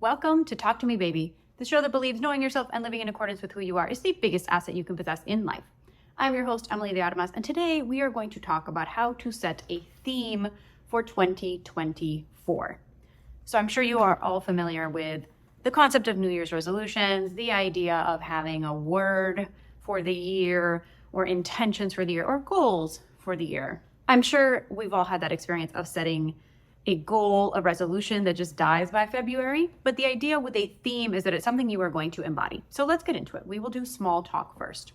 Welcome to Talk to Me Baby, the show that believes knowing yourself and living in accordance with who you are is the biggest asset you can possess in life. I'm your host, Emily the Adamas, and today we are going to talk about how to set a theme for 2024. So I'm sure you are all familiar with the concept of New Year's resolutions, the idea of having a word for the year, or intentions for the year, or goals for the year. I'm sure we've all had that experience of setting a goal, a resolution that just dies by February. But the idea with a theme is that it's something you are going to embody. So let's get into it. We will do small talk first.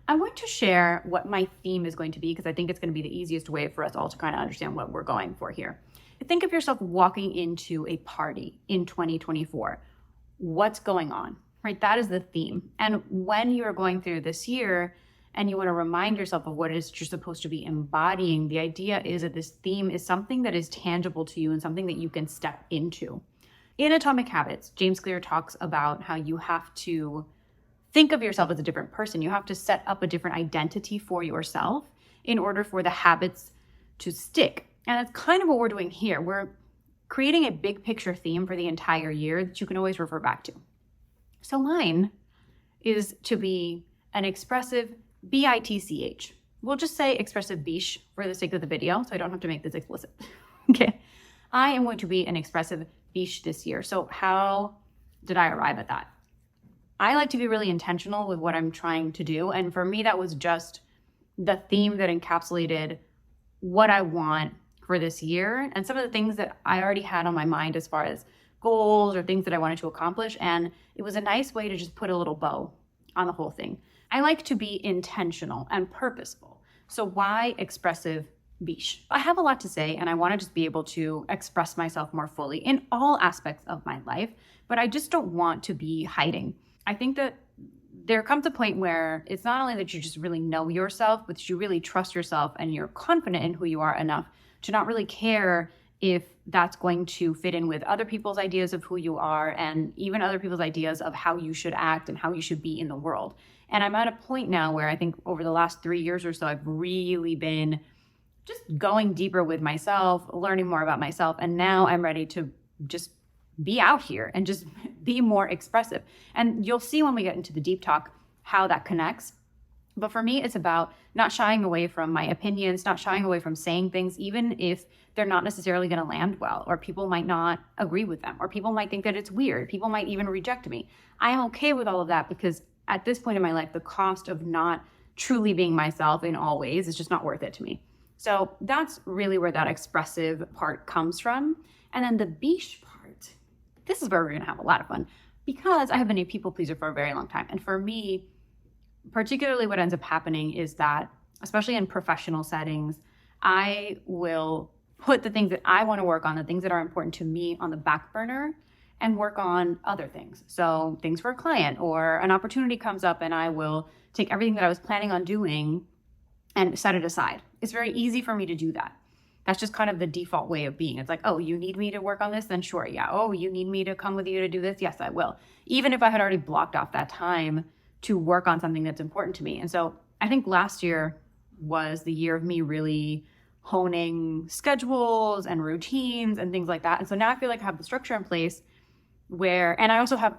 I'm going to share what my theme is going to be because I think it's going to be the easiest way for us all to kind of understand what we're going for here. Think of yourself walking into a party in 2024. What's going on, right? That is the theme. And when you're going through this year, and you want to remind yourself of what it is you're supposed to be embodying, the idea is that this theme is something that is tangible to you and something that you can step into. In Atomic Habits, James Clear talks about how you have to think of yourself as a different person. You have to set up a different identity for yourself in order for the habits to stick. And that's kind of what we're doing here. We're creating a big picture theme for the entire year that you can always refer back to. So mine is to be an expressive B-I-T-C-H. We'll just say expressive biche for the sake of the video, so I don't have to make this explicit. Okay. I am going to be an expressive biche this year. So how did I arrive at that? I like to be really intentional with what I'm trying to do. And for me, that was just the theme that encapsulated what I want for this year and some of the things that I already had on my mind as far as goals or things that I wanted to accomplish. And it was a nice way to just put a little bow on the whole thing. I like to be intentional and purposeful. So why expressive biche? I have a lot to say and I want to just be able to express myself more fully in all aspects of my life, but I just don't want to be hiding. I think that there comes a point where it's not only that you just really know yourself, but you really trust yourself and you're confident in who you are enough to not really care if that's going to fit in with other people's ideas of who you are and even other people's ideas of how you should act and how you should be in the world. And I'm at a point now where I think over the last 3 years or so, I've really been just going deeper with myself, learning more about myself. And now I'm ready to just be out here and just be more expressive. And you'll see when we get into the deep talk how that connects. But for me, it's about not shying away from my opinions, not shying away from saying things, even if they're not necessarily going to land well, or people might not agree with them, or people might think that it's weird. People might even reject me. I am okay with all of that because at this point in my life, the cost of not truly being myself in all ways is just not worth it to me. So that's really where that expressive part comes from. And then the biche part, this is where we're going to have a lot of fun because I have been a people pleaser for a very long time. And for me, particularly what ends up happening is that, especially in professional settings, I will put the things that I want to work on, the things that are important to me on the back burner and work on other things. So things for a client or an opportunity comes up and I will take everything that I was planning on doing and set it aside. It's very easy for me to do that. That's just kind of the default way of being. It's like, oh, you need me to work on this? Then sure, yeah. Oh, you need me to come with you to do this? Yes, I will. Even if I had already blocked off that time to work on something that's important to me. And so I think last year was the year of me really honing schedules and routines and things like that. And so now I feel like I have the structure in place where, and I also have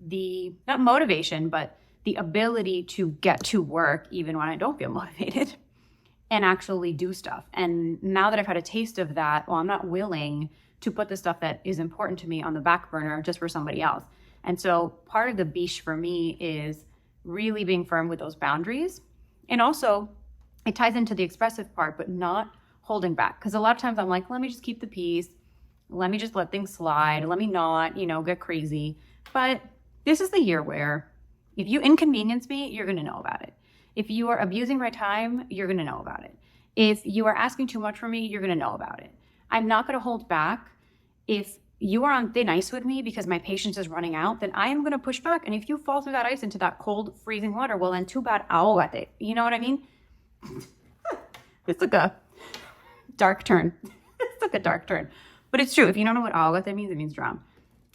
the, not motivation, but the ability to get to work even when I don't feel motivated and actually do stuff. And now that I've had a taste of that, well, I'm not willing to put the stuff that is important to me on the back burner just for somebody else. And so part of the biche for me is really being firm with those boundaries. And also it ties into the expressive part, but not holding back. Because a lot of times I'm like, let me just keep the peace. Let me just let things slide. Let me not, get crazy. But this is the year where if you inconvenience me, you're going to know about it. If you are abusing my time, you're going to know about it. If you are asking too much from me, you're going to know about it. I'm not going to hold back. If you are on thin ice with me because my patience is running out, then I am going to push back. And if you fall through that ice into that cold, freezing water, well, then too bad. Ahógate. You know what I mean? It's like a dark turn. It's like a dark turn. But it's true. If you don't know what ahógate means, it means drown.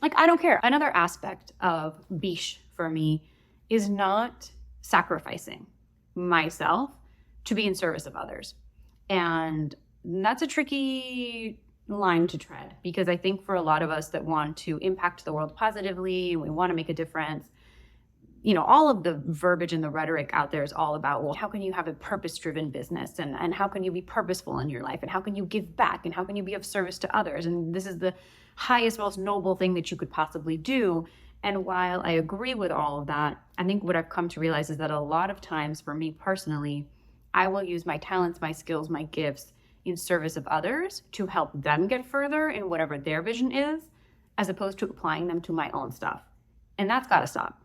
Like, I don't care. Another aspect of biche for me is not sacrificing myself to be in service of others. And that's a tricky line to tread, because I think for a lot of us that want to impact the world positively, and we want to make a difference, all of the verbiage and the rhetoric out there is all about, well, how can you have a purpose-driven business, and how can you be purposeful in your life, and how can you give back, and how can you be of service to others? And this is the highest, most noble thing that you could possibly do. And while I agree with all of that, I think what I've come to realize is that a lot of times for me personally, I will use my talents, my skills, my gifts in service of others to help them get further in whatever their vision is, as opposed to applying them to my own stuff. And that's got to stop.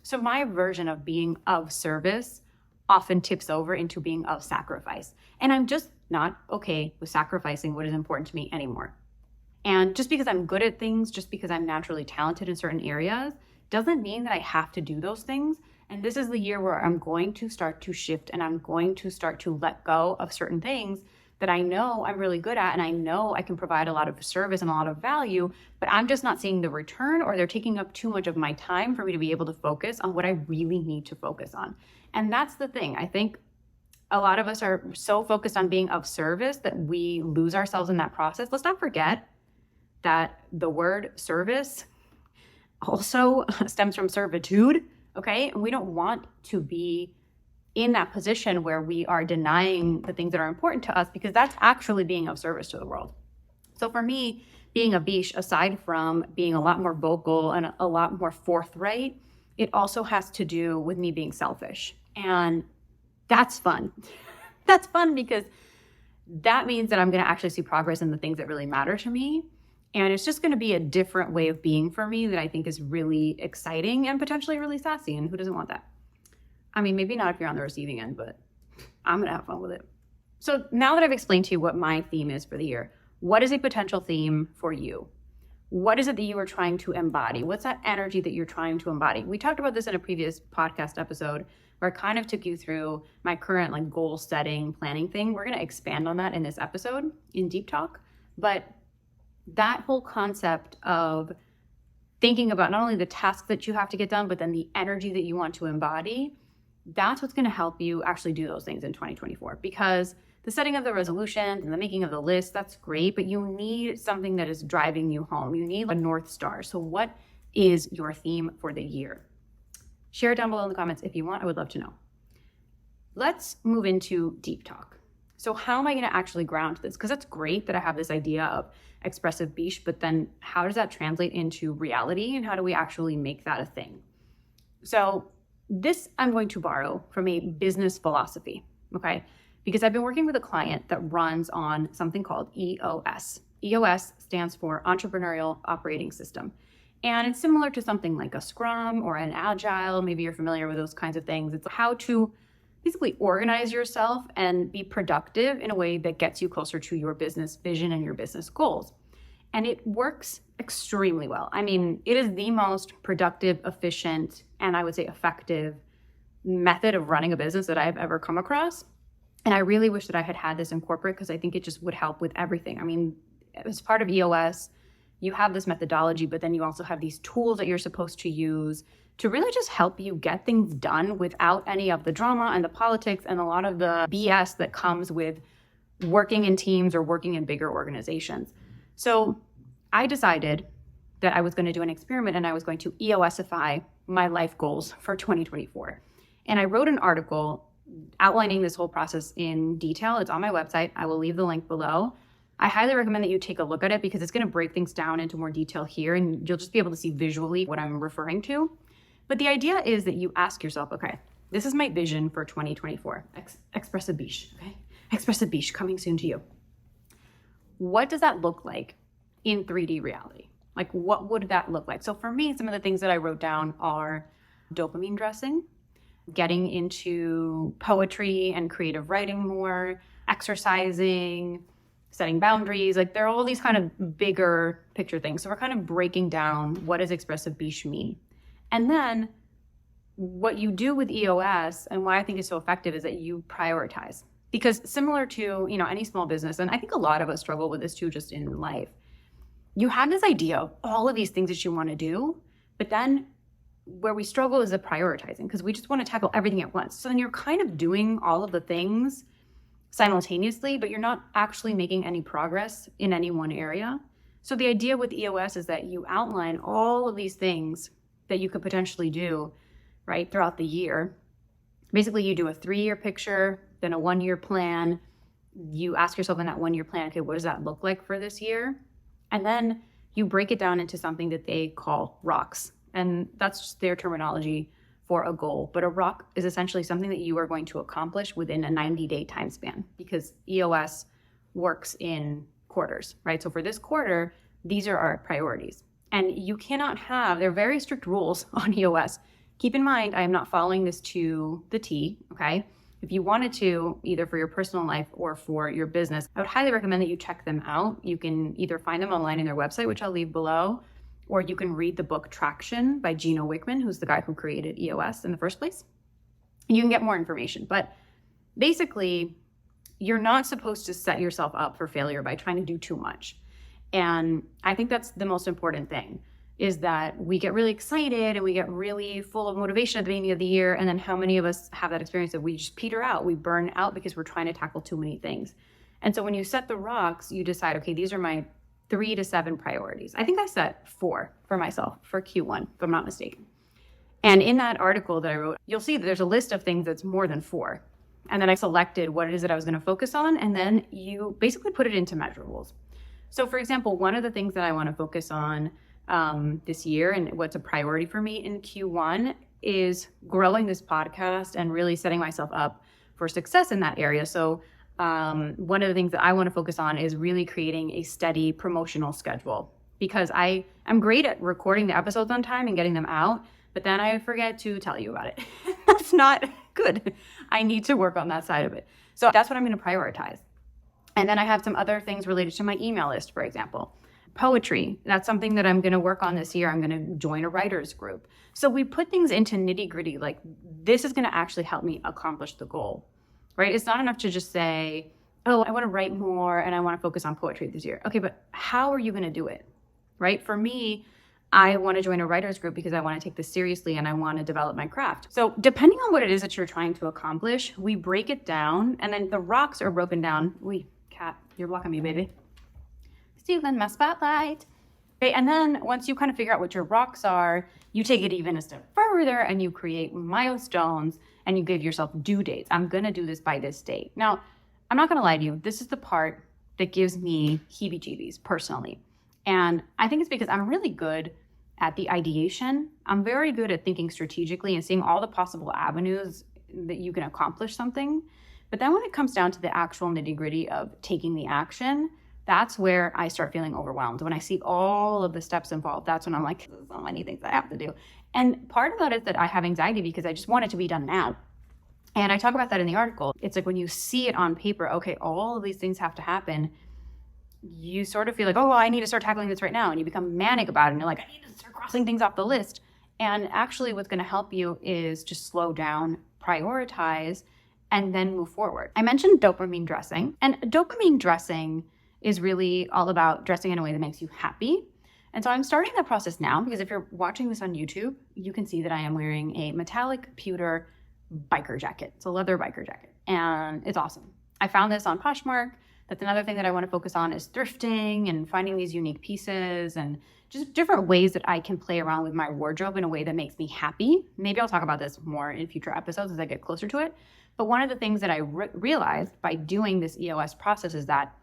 So my version of being of service often tips over into being of sacrifice. And I'm just not okay with sacrificing what is important to me anymore. And just because I'm good at things, just because I'm naturally talented in certain areas, doesn't mean that I have to do those things. And this is the year where I'm going to start to shift, and I'm going to start to let go of certain things that I know I'm really good at, and I know I can provide a lot of service and a lot of value, but I'm just not seeing the return, or they're taking up too much of my time for me to be able to focus on what I really need to focus on. And that's the thing. I think a lot of us are so focused on being of service that we lose ourselves in that process. Let's not forget that the word service also stems from servitude, okay? And we don't want to be in that position where we are denying the things that are important to us, because that's actually being of service to the world. So for me, being a biche, aside from being a lot more vocal and a lot more forthright, it also has to do with me being selfish. And that's fun. That's fun because that means that I'm going to actually see progress in the things that really matter to me. And it's just going to be a different way of being for me that I think is really exciting and potentially really sassy. And who doesn't want that? I mean, maybe not if you're on the receiving end, but I'm going to have fun with it. So now that I've explained to you what my theme is for the year, what is a potential theme for you? What is it that you are trying to embody? What's that energy that you're trying to embody? We talked about this in a previous podcast episode where I kind of took you through my current goal setting, planning thing. We're going to expand on that in this episode in Deep Talk. But that whole concept of thinking about not only the tasks that you have to get done, but then the energy that you want to embody, that's what's going to help you actually do those things in 2024. Because the setting of the resolutions and the making of the list, that's great, but you need something that is driving you home. You need a North Star. So what is your theme for the year? Share it down below in the comments if you want. I would love to know. Let's move into Deep Talk. So how am I going to actually ground this? Because that's great that I have this idea of expressive biche, but then how does that translate into reality, and how do we actually make that a thing? So this I'm going to borrow from a business philosophy, okay? Because I've been working with a client that runs on something called EOS. EOS stands for Entrepreneurial Operating System. And it's similar to something like a Scrum or an Agile. Maybe you're familiar with those kinds of things. It's how to basically organize yourself and be productive in a way that gets you closer to your business vision and your business goals. And it works extremely well. I mean, it is the most productive, efficient, and I would say effective method of running a business that I've ever come across. And I really wish that I had had this in corporate, because I think it just would help with everything. I mean, as part of EOS, you have this methodology, but then you also have these tools that you're supposed to use to really just help you get things done without any of the drama and the politics and a lot of the BS that comes with working in teams or working in bigger organizations. So I decided that I was going to do an experiment, and I was going to EOSify my life goals for 2024. And I wrote an article outlining this whole process in detail. It's on my website. I will leave the link below. I highly recommend that you take a look at it, because it's going to break things down into more detail here, and you'll just be able to see visually what I'm referring to. But the idea is that you ask yourself, okay, this is my vision for 2024. Expressive biche, okay? Expressive biche coming soon to you. What does that look like in 3D reality? Like, what would that look like? So for me, some of the things that I wrote down are dopamine dressing, getting into poetry and creative writing more, exercising, setting boundaries. Like, there are all these kind of bigger picture things. So we're kind of breaking down, what does expressive biche mean? And then what you do with EOS, and why I think it's so effective, is that you prioritize. Because similar to, any small business, and I think a lot of us struggle with this too, just in life, you have this idea of all of these things that you want to do, but then where we struggle is the prioritizing, because we just want to tackle everything at once. So then you're kind of doing all of the things simultaneously, but you're not actually making any progress in any one area. So the idea with EOS is that you outline all of these things that you could potentially do, right, throughout the year. Basically, you do a 3-year picture, then a 1-year plan. You ask yourself in that 1-year plan, okay, what does that look like for this year? And then you break it down into something that they call rocks. And that's just their terminology for a goal. But a rock is essentially something that you are going to accomplish within a 90-day time span, because EOS works in quarters, right? So for this quarter, these are our priorities. And you cannot have, there are very strict rules on EOS. Keep in mind, I am not following this to the T, okay? If you wanted to, either for your personal life or for your business, I would highly recommend that you check them out. You can either find them online in their website, which I'll leave below, or you can read the book Traction by Gino Wickman, who's the guy who created EOS in the first place. And you can get more information. But basically, you're not supposed to set yourself up for failure by trying to do too much. And I think that's the most important thing, is that we get really excited and we get really full of motivation at the beginning of the year. And then how many of us have that experience that we just peter out, we burn out because we're trying to tackle too many things. And so when you set the rocks, you decide, okay, these are my 3 to 7 priorities. I think I set 4 for myself for Q1, if I'm not mistaken. And in that article that I wrote, you'll see that there's a list of things that's more than 4. And then I selected what it is that I was going to focus on. And then you basically put it into measurables. So for example, one of the things that I want to focus on this year, and what's a priority for me in Q1, is growing this podcast and really setting myself up for success in that area. So one of the things that I want to focus on is really creating a steady promotional schedule, because I'm great at recording the episodes on time and getting them out, but then I forget to tell you about it. That's not good. I need to work on that side of it. So that's what I'm going to prioritize. And then I have some other things related to my email list, for example. Poetry, that's something that I'm going to work on this year. I'm going to join a writer's group. So we put things into nitty gritty, like this is going to actually help me accomplish the goal. Right? It's not enough to just say, oh, I want to write more and I want to focus on poetry this year. Okay, but how are you going to do it? Right? For me, I want to join a writer's group because I want to take this seriously and I want to develop my craft. So depending on what it is that you're trying to accomplish, we break it down, and then the rocks are broken down. Cat, you're blocking me, baby. Stealing my spotlight. Okay, and then once you kind of figure out what your rocks are, you take it even a step further and you create milestones and you give yourself due dates. I'm going to do this by this date. Now, I'm not going to lie to you. This is the part that gives me heebie-jeebies personally. And I think it's because I'm really good at the ideation. I'm very good at thinking strategically and seeing all the possible avenues that you can accomplish something. But then when it comes down to the actual nitty-gritty of taking the action, that's where I start feeling overwhelmed. When I see all of the steps involved, that's when I'm like, there's so many things I have to do. And part of that is that I have anxiety because I just want it to be done now. And I talk about that in the article. It's like when you see it on paper, okay, all of these things have to happen, you sort of feel like, oh, well, I need to start tackling this right now. And you become manic about it. And you're like, I need to start crossing things off the list. And actually what's going to help you is just slow down, prioritize, and then move forward. I mentioned dopamine dressing. And dopamine dressing is really all about dressing in a way that makes you happy. And so I'm starting that process now, because if you're watching this on YouTube, you can see that I am wearing a metallic pewter biker jacket. It's a leather biker jacket, and it's awesome. I found this on Poshmark. That's another thing that I want to focus on, is thrifting and finding these unique pieces and just different ways that I can play around with my wardrobe in a way that makes me happy. Maybe I'll talk about this more in future episodes as I get closer to it. But one of the things that I realized by doing this EOS process is that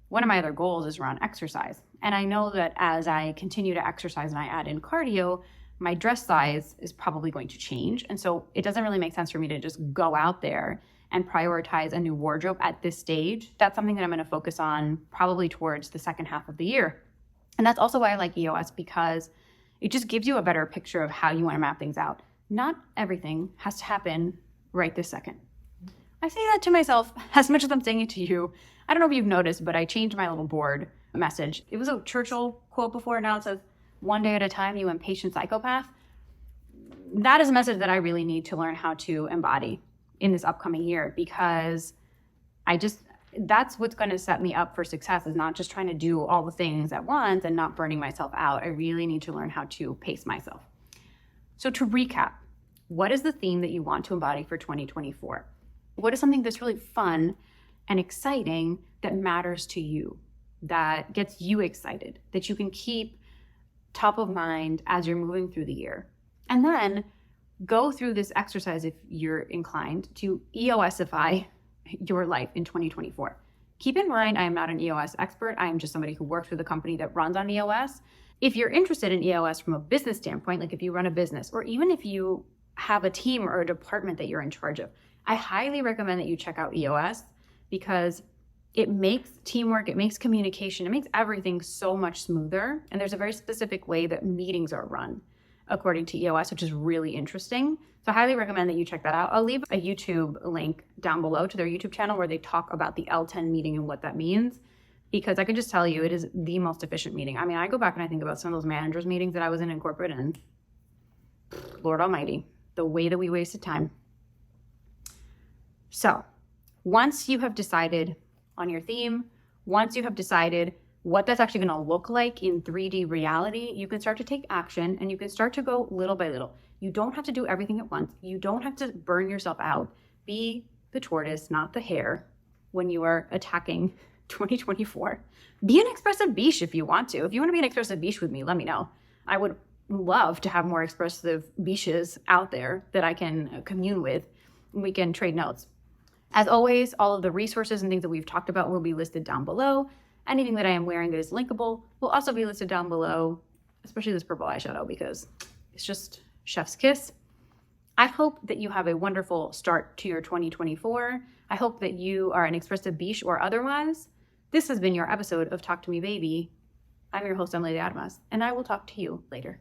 one of my other goals is around exercise. And I know that as I continue to exercise and I add in cardio, my dress size is probably going to change. And so it doesn't really make sense for me to just go out there and prioritize a new wardrobe at this stage. That's something that I'm going to focus on probably towards the second half of the year. And that's also why I like EOS, because it just gives you a better picture of how you want to map things out. Not everything has to happen right this second. I say that to myself as much as I'm saying it to you. I don't know if you've noticed, but I changed my little board message. It was a Churchill quote before. Now it says, "One day at a time, you impatient psychopath." That is a message that I really need to learn how to embody in this upcoming year, because that's what's going to set me up for success, is not just trying to do all the things at once and not burning myself out. I really need to learn how to pace myself. So to recap, what is the theme that you want to embody for 2024? What is something that's really fun and exciting that matters to you, that gets you excited, that you can keep top of mind as you're moving through the year. And then go through this exercise if you're inclined to EOSify your life in 2024. Keep in mind, I am not an EOS expert. I am just somebody who works with a company that runs on EOS. If you're interested in EOS from a business standpoint, like if you run a business, or even if you have a team or a department that you're in charge of, I highly recommend that you check out EOS because it makes teamwork, it makes communication, it makes everything so much smoother. And there's a very specific way that meetings are run according to EOS, which is really interesting. So I highly recommend that you check that out. I'll leave a YouTube link down below to their YouTube channel where they talk about the L10 meeting and what that means, because I can just tell you it is the most efficient meeting. I mean, I go back and I think about some of those managers meetings that I was in corporate, and Lord Almighty, the way that we wasted time. So once you have decided on your theme, once you have decided what that's actually going to look like in 3D reality, you can start to take action and you can start to go little by little. You don't have to do everything at once. You don't have to burn yourself out. Be the tortoise, not the hare, when you are attacking 2024. Be an expressive biche if you want to. If you want to be an expressive biche with me, let me know. I would love to have more expressive biches out there that I can commune with, and we can trade notes. As always, all of the resources and things that we've talked about will be listed down below. Anything that I am wearing that is linkable will also be listed down below, especially this purple eyeshadow because it's just chef's kiss. I hope that you have a wonderful start to your 2024. I hope that you are an expressive biche or otherwise. This has been your episode of Talk to Me Baby. I'm your host, Emily Adamas, and I will talk to you later.